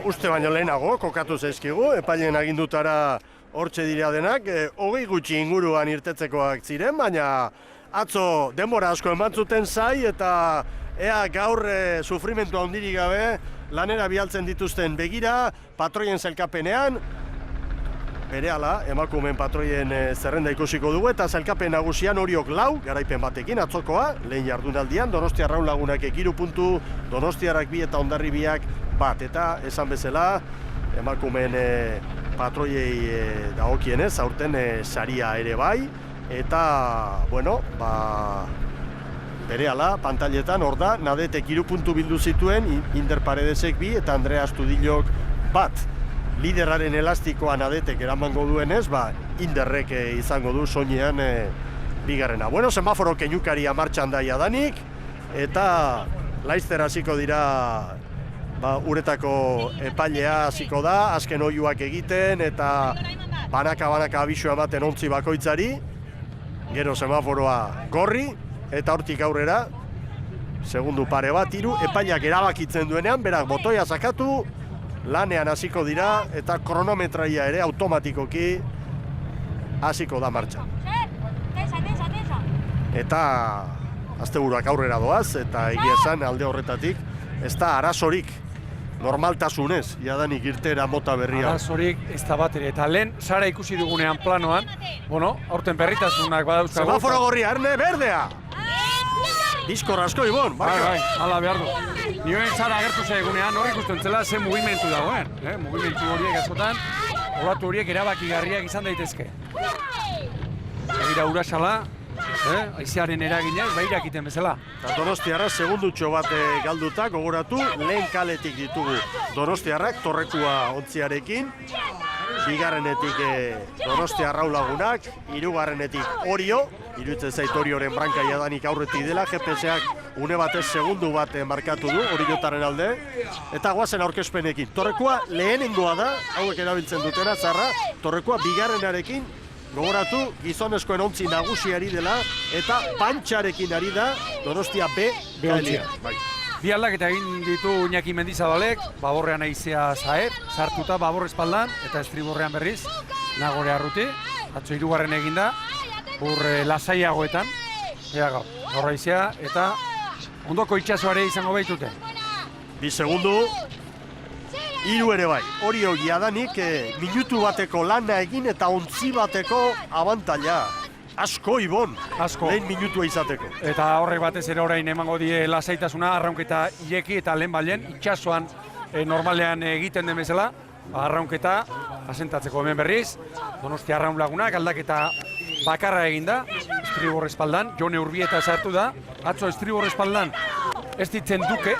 uste baino lehenago kokatu zaizkigu, epaileen agindutara hortxe dira denak, 20 gutxi inguruan irtetzekoak ziren, baina atzo denbora asko eman zuten zai eta ea gaur sufrimentu handirik gabe lanera bialtzen dituzten begira, patroien sailkapenean, berehala, emakumeen patroien zerrenda ikusiko dugu eta sailkapen nagusian Oriok 4, garaipen batekin atzokoa, lehen jardunaldian, Donostia Arraun Lagunak 3 puntu, Donostiarrak 2 eta Hondarribiak 1, eta esan bezala, emakumeen patroiei dagokienez, aurten saria ere bai, eta, bueno, berehala, pantailetan, hor da, Nadetek 3 puntu bildu zituen, Inder Paredesek 2 eta Andrea Astudillok 1. Lideraren elastikoa Nadetek eramango duenez, Inderrek izango du soinean bigarrena. Bueno, semaforo keinukaria martxan da jadanik, eta laizzer hasiko dira uretako epailea hasiko da, azken oihuak egiten, eta banaka abisua ematen ontzi bakoitzari, gero semaforoa gorri, eta hortik aurrera, segundu pare bat, 3, epaileak erabakitzen duenean, berak botoia sakatu, lanean hasiko dira eta kronometraia ere automatikoki hasiko da martxan. Eta asteburuak aurrera doaz eta egia esan alde horretatik ez da arazorik normaltasunez jadanik irtera mota berria. Arazorik ez da bat ere eta lehen sara ikusi dugunean planoan, bueno, aurten berritasunak badauzkagu. Semaforo gorria, Erne, berdea! Diskor asko, Ibon, bai, hala behar du. Nioen zara agertu zaigunean hor ikusten zela ze mugimendu dagoen. Mugimendu horiek askotan, olatu horiek erabakigarriak izan daitezke. Egira urasala, haizearen eraginez, irakiten bezala. Donostiarra segundutxo bat galduta, gogoratu, lehen kaletik ditugu Donostiarrak, torrekua ontziarekin, bigarrenetik Donostia Arraun Lagunak, hirugarrenetik Orio, iruditzen zait Orioren branka jadanik aurretik dela, GPS-ak une batez segundu bat markatu du, Oriotaren alde, eta goazen aurkezpenekin. Torrekua lehenengoa da, hauek erabiltzen dutena, zarra, torrekua bigarrenarekin, gogoratu, gizonezkoen ontzi nagusiari dela, eta pantxarekin ari da Donostia B gaelia. Bi aldaketa egin ditu Iñaki Mendizabalek, baborrean aizea zaer, sartuta babor espaldan, eta estriborrean berriz, Nagore Arruti, atzo 3. eginda, lasaiagoetan, gaur aizea, eta ondoko itxasoare izango baitute. 2 segundu, 3 ere bai, Orio jadanik minutu bateko lana egin eta ontzi bateko abantaila. Asko, Ibon, lehen minutua izateko. Eta horrek batez ere orain emango die lasaitasuna, arraunketa ireki eta lehen balen, itxasoan normalean egiten den bezala, arraunketa asentatzeko hemen berriz, Donostia Arraun Lagunak aldaketa bakarra eginda, estribor espaldan, Jone Urbieta sartu da, atzo estribor espaldan ez ditzen duke,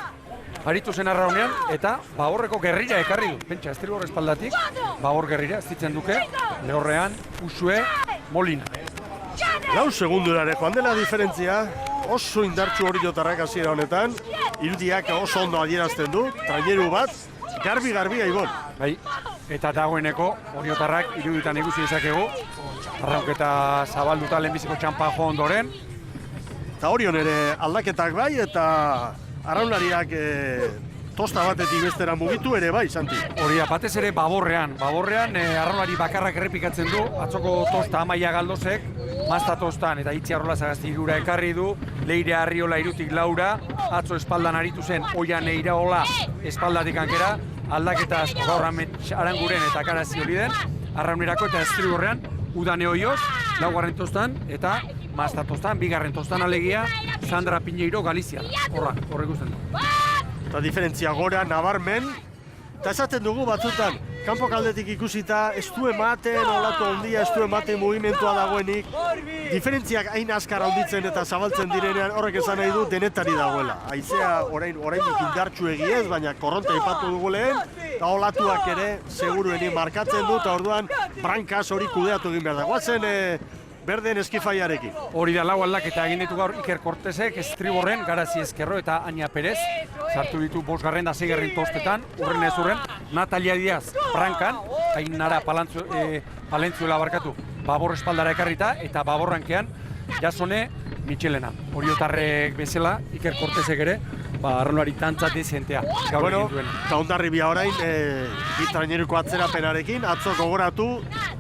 aritu zen arraunean, eta baborreko gerrira ekarri du. Pentsa, estribor espaldatik, babor gerrira ez ditzen duke, lehorrean, Usue, Molina. 4 segundurare joan dela diferentzia, oso indartsu Oriotarrak hasiera honetan, irudiak oso ondo adierazten du, traineru bat, garbi-garbia Ibon. Bai, eta dagoeneko Oriotarrak iruditan ikusi dezakegu, arraunketa zabalduta lehenbiziko txampa jo ondoren. Eta Orion ere aldaketak bai, eta arraunlariak tosta batetik bestera mugitu ere bai, Santi. Hori batez ere baborrean arraunlari bakarrak errepikatzen du, atzoko tosta Amaia Galdosek, mazta tostan eta Itzi Arrola Sagasti 3 ekarri du, Leire Arriola 3tik 4, atzo espaldan aritu zen Oian Eiraola espaldatik ankera, aldaketaz gaur Aranguren eta Karazi hori den, arraunerako eta estriborrean, Udane Oioz, 4. tostan eta mazta tostan, 2. tostan alegia, Sandra Piñeiro Galizia. Horrek ikusten du. Eta diferentzia gora, nabarmen, eta esaten dugu batzutan, kanpo kaldetik ikusita, ez du ematen, olatu ondia, ez du ematen mugimentua dagoenik, diferentziak hain azkar handitzen eta zabaltzen direnean horrek esan nahi du denetari dagoela. Haizea oraindik indartsu egiez, baina korronta ipatu dugu lehen, eta olatuak ere seguruenik markatzen du, eta orduan brankaz hori kudeatu egin behar da. Guazen berden eskifaiarekin. Hori da 4 aldaketa egin ditu gaur Iker Kortesek, estriborren, Garazi Ezkerro eta Aña Perez, sartu ditu 5. da 6. tostetan, urren ez urren, Natalia Diaz, brankan, Ainara Palentzuela barkatu, babor espaldara ekarrita, eta baborrankean, Jasone Michelena. Oriotarrek bezala, Iker Kortesek ere, arraunlari tantza dezentea gaur Bueno, egin duen. eta Hondarribia orain, bi traineruko atzerapenarekin, atzo gogoratu,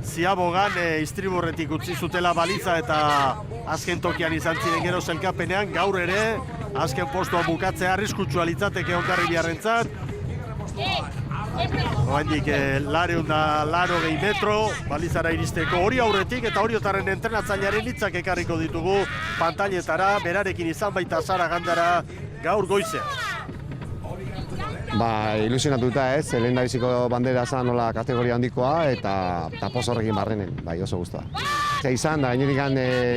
Ziabogan Istriburretik utzi zutela baliza eta azken tokian izan ziren gero sailkapenean, gaur ere, azken postuan bukatzea arriskutsua litzateke Hondarribiarrentzat. Oraindik 180 metro balizara iristeko hori aurretik eta Oriotarren entrenatzailearen hitzak ekarriko ditugu pantailetara, berarekin izan baita Sara Gandara gaur goizean. Ilusionatuta ez, lehendabiziko bandera zan nola kategoria handikoa eta poz horrekin barrenen, oso guztua. Izan da, gainerikan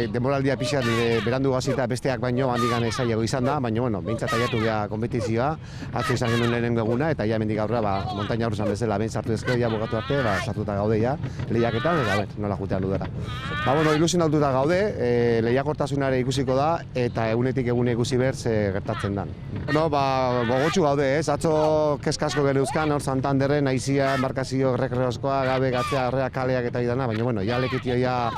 denboraldia pixat berandu gazita besteak baino handikan zailago izan da, baina behintzat aiatu geha kompetizioa, atzo izan genuen lehenengo eguna eta ja mendik aurrera montaina horrezan bezala behin sartu ezkero, ja bogatu arte, sartuta gaude ja, lehiaketan, eta nola jutean ludera. Ilusionatuta gaude, lehiakortasunare ikusiko da eta egunetik egune ikusi behar gertatzen dan. Gogotsu gaude ez, atzo keskasko geneuzkan, hor Santanderren, Aizia, Embarkazio, Rekreoskoa, Gabe, Gatzea, Arrea, Kaleak eta idana, baina ja lekitioia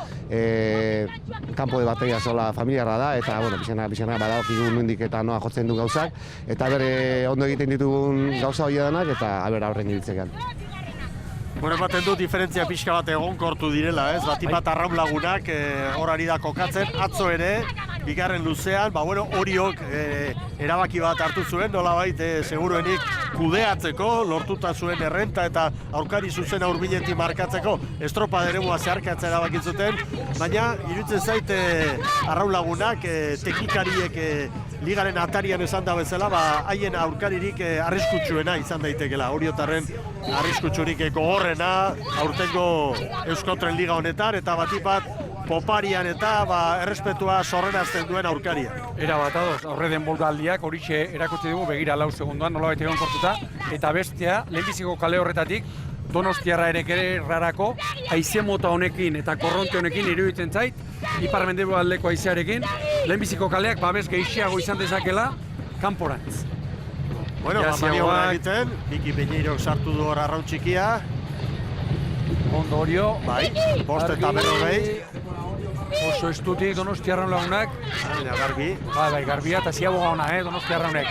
kanpo de bateria sola familiarra da, eta pixana badaokigu nondik eta noa jotzen du gauzak, eta bere ondo egiten ditugun gauza hori danak, eta aurren ibiltzekan. Ematen du diferentzia pixka bat egonkortu direla, ez? Bat arraun lagunak hor ari da kokatzen, atzo ere, bigarren luzean, Oriok erabaki bat hartu zuen, nolabait seguruenik kudeatzeko, lortuta zuen errenta eta aurkari zuzen aurbiletik markatzeko estropa eremua zeharkatzea erabaki zuten, baina iruditzen zait arraun lagunak, teknikariek ligaren atarian esan da bezala, haien aurkaririk arriskutsuena izan daitekela, Oriotarren arriskutsurik gogorrena aurtengo Euskotren Liga honetan, eta batipat poparian eta errespetua sorrenazten duen aurkaria. Era bat adoz, aurre denboraldiak horixe erakutsi dugu begira 4 segunduan nolabait egonkortuta, eta bestea, lehenbiziko kale horretatik, Donostiarra ere rarako, haize mota honekin eta korronte honekin iruditzen zait, ipar-mendebaldeko haizearekin, lehenbiziko kaleak babes gehiago izan dezakela kanporantz. Maniobra egiten, Biki Peñeirok sartu du hor arraun txikia. Ondo Orio. Bost eta berrogei. Oso estutik Donostiarraun lagunak. Garbi. Garbia eta Ziaboga ona, Donostiarraunek.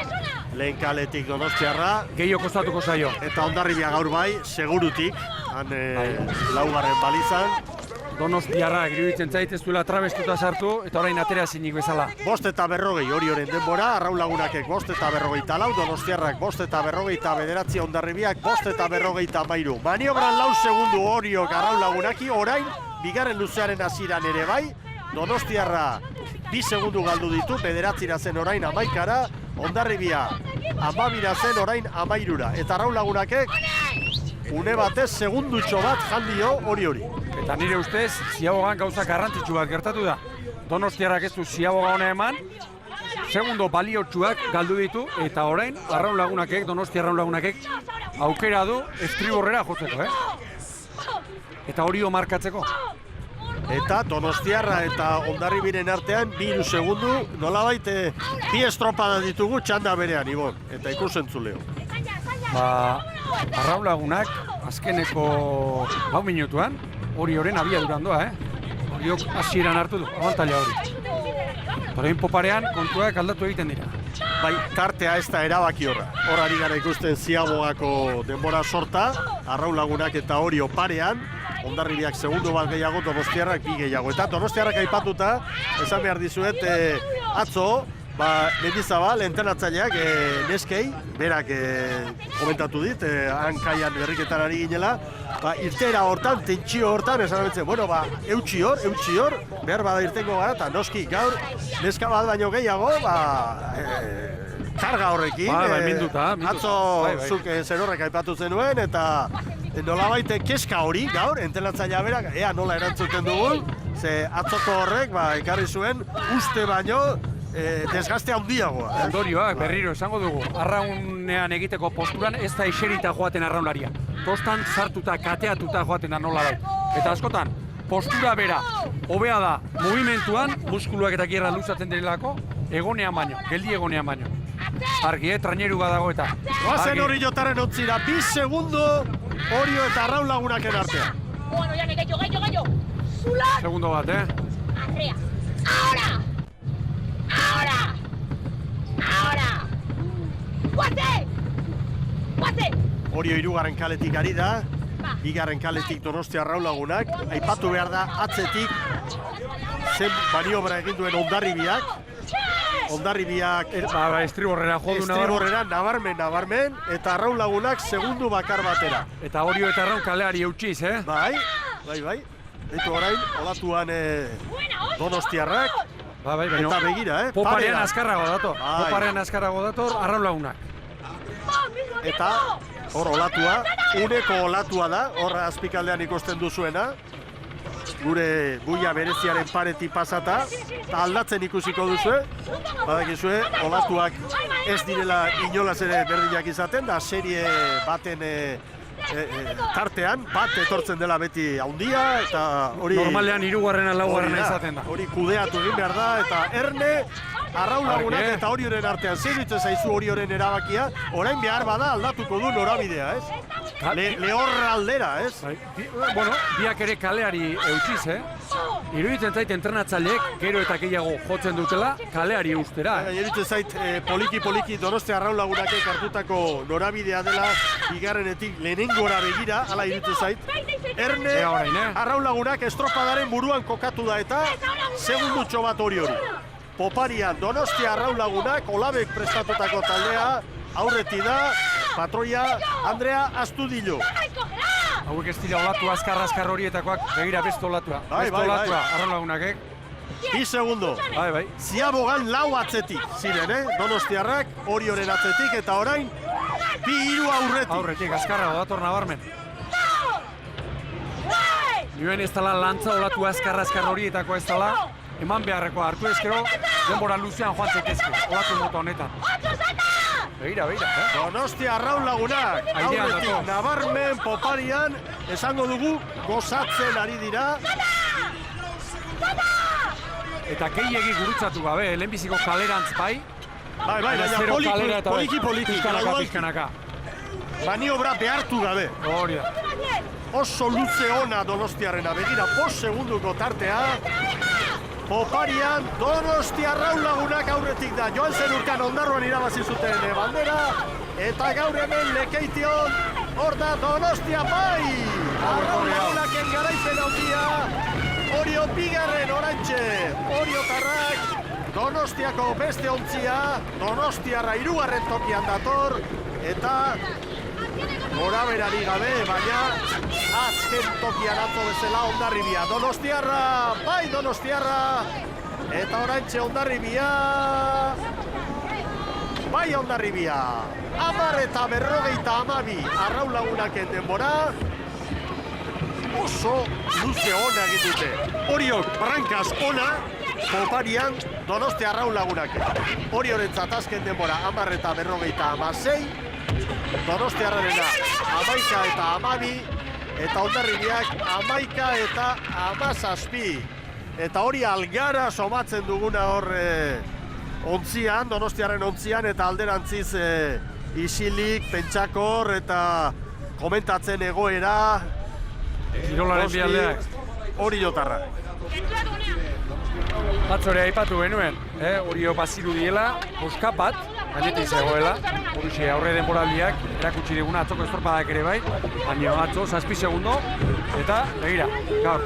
Lehen kaletik Donostiarra. Gehiago kostatuko zaio. Eta Hondarribia gaur segurutik, laugarren balizan. Donostiarrak iruditzen zait ez duela trabestuta sartu eta orain atera zinik bezala. 5 eta 40 Orioren denbora, arraun lagunakek 5 eta 44, Donostiarrak 5 eta 49, Hondarribiak 5 eta 53. Maniobran 4 segundu Oriok arraun lagunaki, orain bigarren luzearen hasieran ere bai, Donostiarra 2 segundu galdu ditu, 9 zen orain 11, Hondarribia 12 zen orain 13, eta arraun lagunakek une batez segundutxo bat jandio hori. Eta nire ustez, Ziabogan gauza garrantzitsu bat gertatu da. Donostiarrak ez du Ziaboga hona eman, segundo baliotsuak galdu ditu, eta orain, arraun lagunakek, Donostia arraun lagunakek, aukera du Estriborrera jotzeko, Eta Orio markatzeko. Eta Donostiarra eta Hondarribiren artean 2 segundu, nolabait bi estropada ditugu txanda berean, Ibon, eta ikusentzuleo. Arraun lagunak, azkeneko 4 minutuan, Orioren abiaduran doa, Oriok hasieran hartu du, abantaila hori. Orain poparean kontuak aldatu egiten dira. Tartea ez da erabaki horra. Hor ari gara ikusten Ziabogako denbora sorta, arraun lagunak eta Orio parean, Hondarribiak segundo bat gehiago, Donostiarrak 2 gehiago. Eta Donostiarrak aipatuta, esan behar dizuet, atzo, Mendizabal, entrenatzaileak neskei, berak komentatu dit, hankaian berriketan ari ginela, irtera hortan, tentsio hortan, esan betzen, eutxi hor, behar bada irtengo gara, eta noski gaur, neska bat baino gehiago, karga horrekin, atzo zuk zer horrek aipatu zenuen, eta nolabait keska hori gaur, entrenatzailea berak, ea nola erantzuten dugun, ze atzoko horrek, ekarri zuen, uste baino, desgaste handiagoa. Ondorioak, berriro esango dugu, arraunean egiteko posturan ez da eserita joaten arraunlaria. Tostan sartuta, kateatuta joaten da nolabait. Eta askotan, postura bera, hobea da, movimentuan, muskuluak eta kierra luzatzen direlako, egonean baino, geldi egonean baino. Argi, traineru badago eta. Oazen hori jotaren ontzira, 2 segundu Orio eta arraun lagunaken artean. Bueno, ya, gallo. Zulan. Segundo bat, Ahora. Orio hirugarren kaletik ari da, bigarren kaletik Donostia Arraunlagunak, aipatu behar da atzetik zen maniobra egin duen Hondarribiak estriborrera jo du estriborrera nabarmen, eta Arraunlagunak segundu bakar batera. Eta Orio eta Arraun kaleari eutxiz, Bai. Eitu orain, olatuan Donostiarrak, eta begira, Poparean azkarrago dator Arraunlagunak. Eta hor olatua, uneko olatua da, hor azpikaldean ikusten duzuena. Gure buia bereziaren paretik pasata, eta aldatzen ikusiko duzue. Badakizue, olatuak ez direla inolaz ere berdinak izaten, da serie baten tartean, bat etortzen dela beti haundia, eta hori... Normalean hirugarrena laugarrena izaten da. Hori kudeatu egin behar da, eta Erne, Arraunlagunak eta Orioren artean zer ditzen zaizu Orioren erabakia, orain behar bada aldatuko du norabidea, ez? Lehorra aldera, ez? Bueno, biak ere kaleari eutxiz, Iruditzen zait entrenatzaileek gero eta gehiago jotzen dutela kaleari eustera. Iruditzen zait poliki Donostia Arraunlagunak hartutako norabidea dela bigarrenetik lehenengora begira, hala iruditzen zait. Erne, Arraunlagunak estropadaren buruan kokatu da eta segundutxo bat hori. Poparian Donostia Arraunlagunak, Olabek prestatutako taldea, aurreti da, patroia Andrea Astudillo. Hauek ez dira olatu azkar horietakoak, begira beste olatua. Beste olatua, Arraunlagunak, Bi segundo. Bai. Ziabogan lau atzetik ziren, Donostiarrak, Orioren atzetik, eta orain, bi hiru aurretik. Aurretik, azkarrago dator nabarmen. Nioen ez dela lantza olatu azkar horietako ez dela, eman beharrekoa hartu ezkero, denbora luzean joan zetezke, olatu mota honetan. Begira. Donostia Arraunlagunak, aurretik nabarmen Poparian, esango dugu, gozatzen ari dira. Eta gehiegi gurutzatu gabe, lehenbiziko kalerantz bai. Bai, baina poliki. Pizkanaka. Maniobra behartu gabe. Hori da. Oso luze ona Donostiarrena, begira, 5 segunduko tartea. Poparian Donostia Arraunlagunak aurretik da. Joan zen urtean Ondarroan irabazi zuten bandera. Eta gaur hemen Lekeition, hor da Donostia bai! Arraunlagunaken garaipen handia. Orio bigarren orantxe. Oriotarrak Donostiako beste ontzia. Donostiarra 3. tokian dator. Eta goraberari gabe, baina azken tokian atzo bezala Hondarribia. Donostiarra, eta orantxe Hondarribia. Bai Hondarribia. 10:52 Arraunlagunaken denbora. Oso luze ona egin dute. Oriok brankaz ona, Poparian Donostia Arraunlagunak. Oriorentzat azken denbora 10:56. Donostiarrarena 11:12, eta Hondarribiak 11:17. Eta hori algara somatzen duguna hor ontzian, Donostiarren ontzian, eta alderantziz isilik, pentsakor eta komentatzen egoera. Kirolaren bi aldeak. Oriotarra. Atzore aipatu genuen, Orio baziru diela, boska bat, gainetik zegoela, horixe aurre denboraldiak, erakutsi diguna atzoko estropadak ere bai, baina atzo 7 segundo, eta begira, gaur,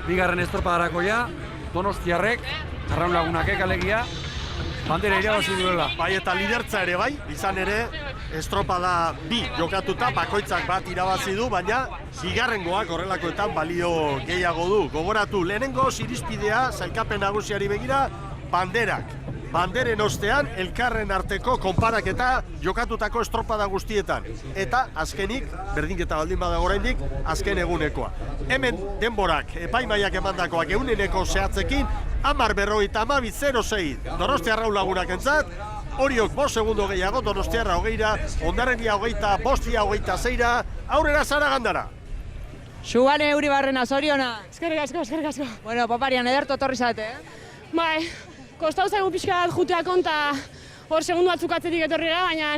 bigarren estropadarako ja, Donostiarrek, Arraunlagunakek alegia, bandera irabazi duela. Bai, eta lidertza ere bai, izan ere, estropada 2 jokatuta, bakoitzak bat irabazi du, baina bigarrengoak horrelakoetan balio gehiago du. Gogoratu, lehenengo irizpidea, sailkapen nagusiari begira, banderak. Banderen ostean, elkarren arteko konparaketa jokatutako estropada guztietan. Eta azkenik, berdinketa baldin badago oraindik, azken egunekoa. Hemen denborak, epaimaiak emandakoak eguneneko zehatzekin, 10:52-06 Donostia Arraunlagunak entzat, Oriok 5 segundo gehiago, Donostiarra 20, Hondarribia 20, Bostia 26, aurrera zara gandara. Xubane Euribarrena, zoriona. Eskerrik asko. Bueno, Poparian edertu etorri zate, Bai, kostau zaigu pixka bat juteak onta hor segundu batzuk atzetik etorrira, baina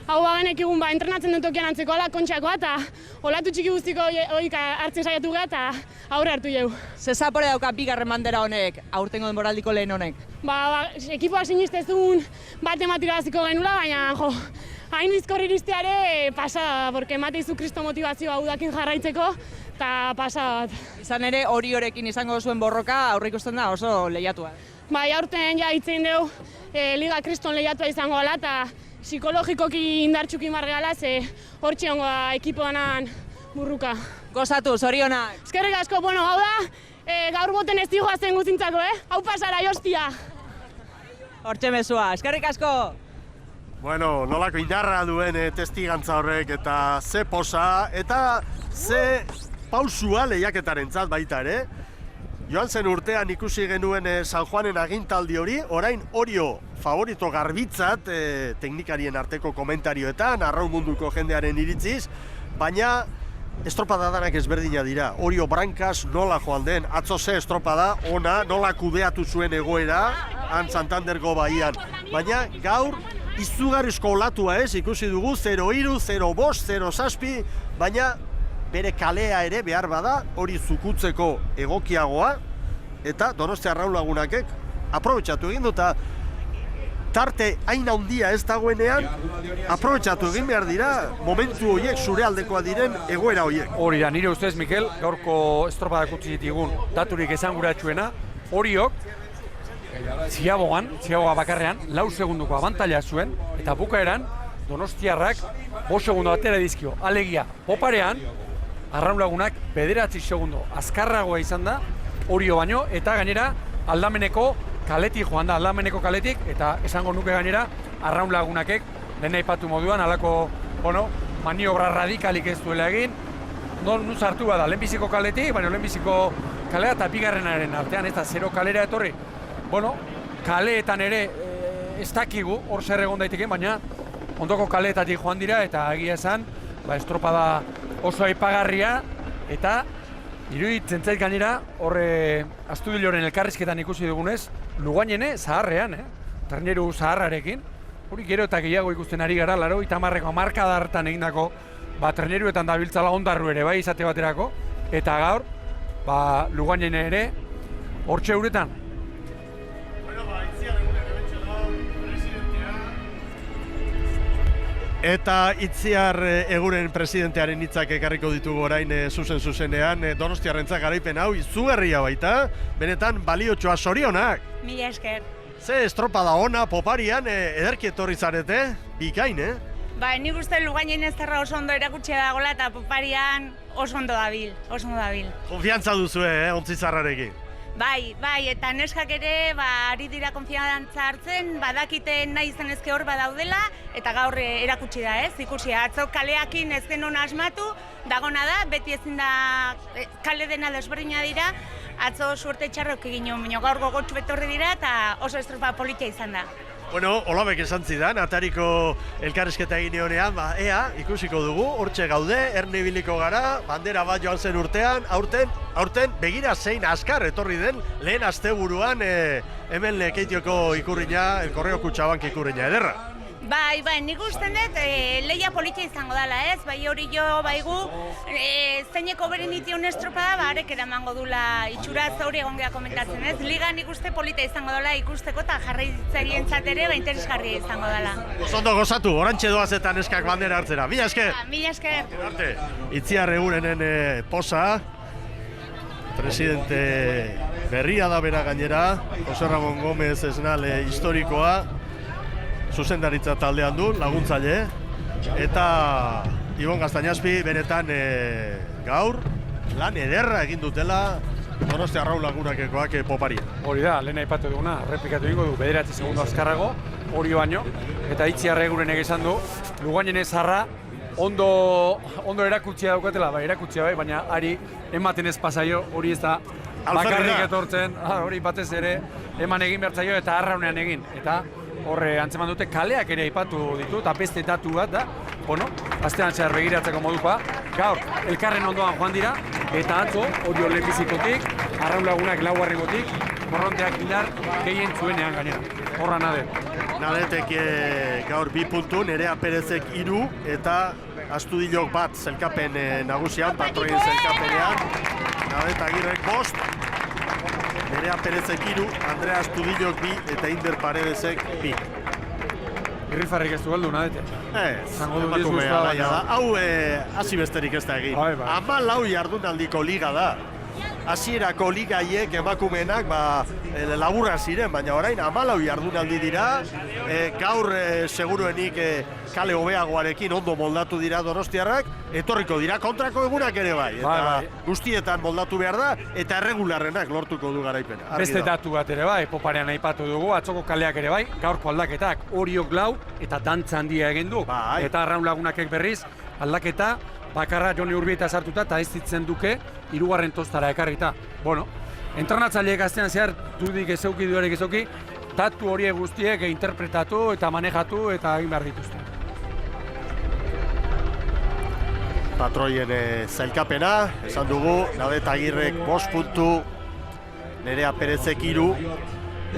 hau bagenek egun entrenatzen den tokian antzeko ala kontxakoa eta olatu txiki guztiko oik hartzen saiatu gara eta aurre hartu jau. Ze zapore dauka bigarren bandera honek, aurtengo denboraldiko lehen honek? Ekipoa sinistez duen bat ematira baziko genula, baina hain bizkor iristeare pasada, porque emate izu kristo motivazioa udakin jarraitzeko, eta pasada bat. Izan ere, Oriorekin izango zuen borroka aurreikusten da oso lehiatua. Bai, aurten ja itzein dugu Liga Kriston lehiatua izango gala, eta psikologikoki indartxuki margala, ze hortxe hongoa ekipo danan burruka. Gozatu, zorionak! Eskerrik asko, bueno, hau da, gaur boten ez digoa zen guzintzako, hau pasara, jostia! Hortxe mezua, eskerrik asko! Bueno, nolako indarra duen testigantza horrek eta ze posa eta ze pausua lehiaketarentzat baita ere. Joan zen urtean ikusi genuen San Juanen agintaldi hori, orain Orio favorito garbitzat teknikarien arteko komentarioetan, arraun munduko jendearen iritziz, baina estropada danak ezberdina dira. Orio Brankas nola joan den, atzo ze estropada, ona, nola kudeatu zuen egoera, han Santandergo baian. Baina gaur, izugarrizko olatua ez, ikusi dugu, 0-3, 0-5, 0-6, baina bere kalea ere behar bada, hori zukutzeko egokiagoa, eta Donostia Arraun Lagunakek aprobetxatu egin dut, tarte hain handia ez dagoenean, aprobetxatu egin behar dira, momentu horiek zure aldekoa diren egoera horiek. Hori da, nire ustez, Mikel, gaurko estropadak utzi ditigun daturik esanguratsuena, Oriok, ziaboga bakarrean, 4 segunduko abantaila zuen, eta bukaeran, Donostiarrak 5 segundo atera dizkio. Alegia, poparean, Arraun Lagunak 9 segundo azkarragoa izan da, Orio baino, eta gainera aldameneko kaletik joan da, aldameneko kaletik, eta esango nuke gainera Arraun Lagunakek, lehen aipatu moduan, halako, maniobra radikalik ez duela egin, nuz hartu bada, lehenbiziko kaletik, baina lehenbiziko kalea eta bigarrenaren artean, ez da 0 kalera etorri. Kaleetan ere ez dakigu, hor zer egon daiteke, baina ondoko kaleetatik joan dira, eta egia esan, estropada oso aipagarria, eta iruditzen zait gainera, horre Astudilloren elkarrizketan ikusi dugunez, Lugainene zaharrean, Terneru zaharrarekin, hori gero eta gehiago ikusten ari gara, 80ko hamarkada hartan egindako, Terneruetan dabiltzala ondarru ere, bai izate baterako, eta gaur, Lugainene ere, hortxe uretan. Eta Itziar Eguren presidentearen hitzak ekarriko ditugu orain zuzenean, Donostiarrentzat garaipen hau izugarria baita, benetan baliotxoa, zorionak! Mila esker. Ze estropada ona, poparian, ederki etorri zarete, bikain, Nik uste Lugainen ezterra oso ondo erakutsia dagoela eta poparian oso ondo dabil. Konfiantza duzue, ontzizarrarekin. Bai, eta neskak ere ari dira konfiantza hartzen, badakiten nahi zen ezke hor badaudela, eta gaur erakutsi da, ikusi atzo kaleakin ez denon asmatu, dagona da, beti ezin da kale dena desberdina dira, atzo suerte txarrok egin baina gaur gogotsu betorri dira eta oso estropa politia izan da. Bueno, Olabek esan zidan, atariko elkarrizketa egin egonean, ea, ikusiko dugu, hortxe gaude, erne ibiliko gara, bandera bat joan zen urtean, aurten begira zein azkar etorri den, lehen asteburuan hemen Lekeitioko ikurrina, El Correo Kutxabank ikurrina ederra. Bai, nik usten dut lehia politia izango dela, ez? Bai hori jo baigu, zeineko beren itiun estropada, arek eramango dula itxuraz hori egon geha komentatzen, ez? Liga nik uste politia izango dela ikusteko eta jarraitzarien ere interesgarria izango dela. Ondo gozatu, orantxe doazetan eskak bandera hartzera. Mila esker! Mila esker! Arte, Itziar Egurenen posa, presidente berria da bera gainera, Jose Ramon Gómez esnal historikoa, zuzendaritza taldean du, laguntzaile, eta Ibon Gaztañazpi benetan gaur lan ederra egin dutela Donostia Arraun Lagunakekoak poparia. Hori da, lehen aipatu duguna, replikatu egingo du, 9 segundo azkarrago, hori baino, eta Itziar Egurenek esan du, Lugainen zarra ondo erakutsia daukatela, erakutsia bai, baina ari ematen ez pasaio, hori ez da bakarrik etortzen, hori batez ere eman egin behar zaio eta Arraunean egin, eta horre antzeman dute kaleak ere aipatu ditu, eta beste datu bat da, astean zehar begiratzeko modukoa, gaur, elkarren ondoan joan dira, eta atzo, Orio lehenbizikotik, Arraun Lagunak laugarrengotik, korronteak indar gehien zuenean gainera, horra Nade. Nadetek gaur 2 puntu, Nerea Perezek 3, eta Astudillok 1 zelkapen nagusian, patroien zelkapenean, Nadet Agirrek 5, Nerea Perezek 3, Andrea Astudillok 2 eta Inder Paredesek 2. irrifarrik ez du heldu, nadete. Zango du emakume disgustua, alaia da. baina- Hau hasi besterik ez da egin. Bai. 14 jardunaldiko liga da. Hasierako ligaiek emakumeenak laburra ziren, baina orain 14 jardunaldi dira. Gaur seguruenik kale hobeagoarekin ondo moldatu dira donostiarrak, etorriko dira kontrako egunak ere bai. Eta guztietan moldatu behar da, eta erregularrenak lortuko du garaipena. Argi Beste dago. datu bat ere bai, poparean aipatu dugu, atzoko kaleak ere bai, gaurko aldaketak Oriok lau eta dantza handia egin du. Bai. Eta Arraun Lagunakek berriz, aldaketa bakarra Joni Urbieta sartuta eta ez ditzen duke hirugarren tostara ekarrita. Bueno, entrenatzaileek astean zehar dudik ezeuki duarek ezeuki, datu horiek guztiek interpretatu eta manejatu eta egin behar dituzte. Patroien zailkapena, esan dugu, Nadet Agirrek 5 puntu, Nerea Perezek 3,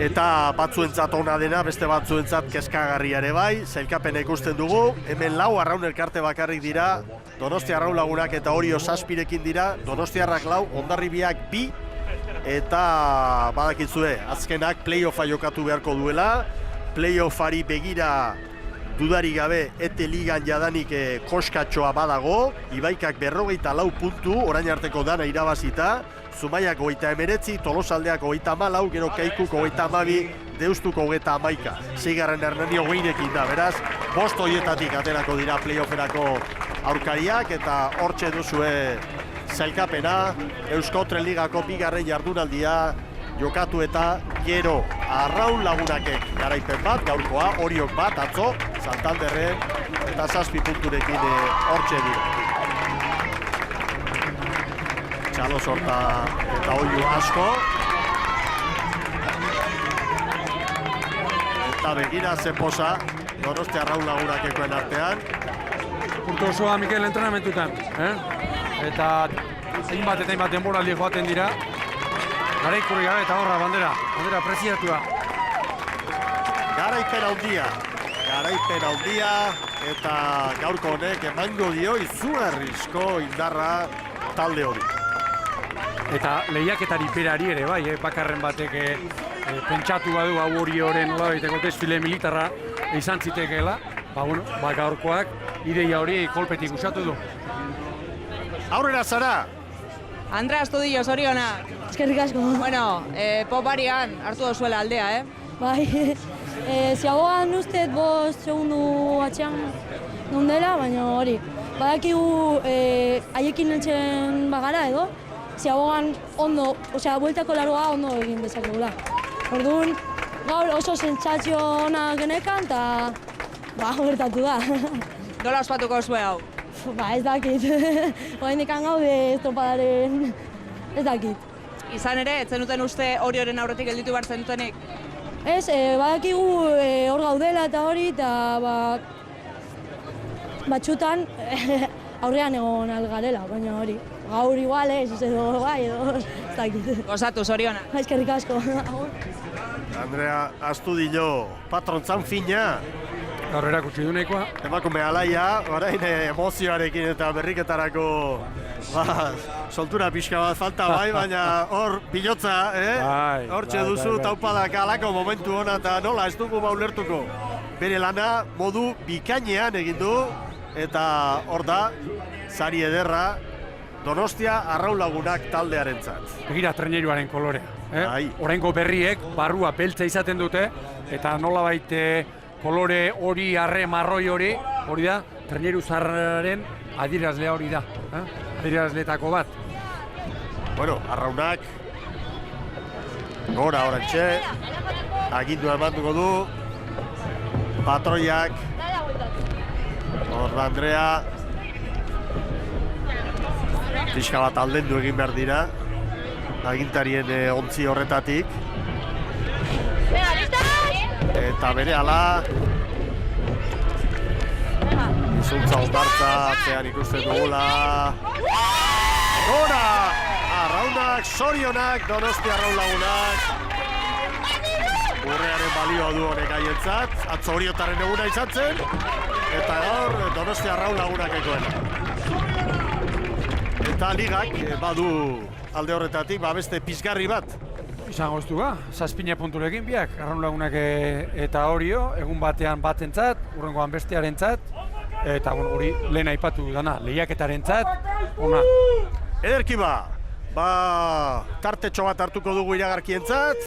eta batzuentzat ona dena, beste batzuentzat kezkagarria ere bai, zailkapena ikusten dugu, hemen 4 Arraun elkarte bakarrik dira, Donostia Arraun Lagunak eta Orio 7rekin dira, Donostiarrak 4, Hondarribiak 2, eta badakizue, azkenak play-offa jokatu beharko duela, play-offari begira dudari gabe ete ligan jadanik koskatxoa badago, Ibaikak 54 puntu, orain arteko dana irabazita, Zumaiak 39, Tolosaldeak 34, gero Kaikuk 32, Deustuko 31. Seigarren Hernanio 20ekin da, beraz, 5 horietatik aterako dira play-offerako aurkariak, eta hortxe duzue zailkapena, Euskotren Ligako 2. jardunaldia jokatu eta gero Arraun Lagunakek garaipen bat, gaurkoa, Oriok bat, atzo, Santanderren, eta 7 punturekin hortxe dira. Txalo sorta eta oiu asko. Eta begira zeposa, Donostia Arraun Lagunakekoen artean. Urte osoa Mikel entrenamentutan, eta hainbat denboraldi joaten dira. Garaikurri gabe eta horra bandera preziatua. Garaipen handia, eta gaurko honek emango dio izugarrizko indarra talde hori. Eta lehiaketari berari ere bai, bakarren batek pentsatu badu hau Orioren nolabaiteko desfile militarra izan zitekeela, gaurkoak ideia hori kolpetik usatu du. Aurrera zara! Andrea Astudillo, zorionak. Eskerrik asko. Bueno, poparian hartu dozuela aldea, Bai, ziagoan ustez 5 segundu atxean nondela, baina hori. Badakigu haiekin etxen bagara edo, ziagoan ondo, bueltako largoa ondo egin dezakegula. Orduan, gaur oso sentsazio ona genekan, eta gertatu da. Nola ospatuko zue hau? Ez dakit. Oraindik gaude estropadaren, ez dakit. Izan ere, ez zenuten uste Orioren aurretik gelditu behar zenutenik? Ez, badakigu hor gaudela eta hori, eta batxutan aurrean egon algarela, baina hori. Gaur igual ez, edo ez dakit. Gozatu, zorionak. Eskerrik asko. Andrea Astudillo, patrontzan fina. Gaur erakutsi du nahikoa. Emakume alaia, orain emozioarekin eta berriketarako soltura pixka bat falta bai, baina hor pilotza, hortxe duzu taupadak alako momentu hona eta nola ez dugu ulertuko. Bere lana modu bikainean egin du eta hor da, sari ederra, Donostia Arraun Lagunak taldearentzat. Begira traineruaren kolorea. Oraingo berriek barrua beltza izaten dute eta nolabait kolore hori, arre, marroi hori da, traineru zarraren adierazlea hori da. Adierazleetako bat. Bueno, Arraunak gora orantxe, agindua emanduko du, patroiak, hor da Andrea, pixka bat aldendu egin behar dira, agintarien ontzi horretatik. Eta berehala izuntza ondartza atzean ikusten dugula. Gora! Arraunak, zorionak, Donostia Arraun Lagunak. Urrearen balioa du honek aientzat, atzo Oriotaren eguna izan zen, eta gaur Donostia Arraun Lagunakekoena. Eta ligak badu alde horretatik beste pizgarri bat. izango ez du ba, 7 punturekin biak, arraun lagunak eta Orio, egun batean batentzat, urrengoan bestearentzat, eta hori lehen aipatu dana, lehiaketarentzat, ona. Ederki ba, tartetxo bat hartuko dugu iragarkientzat.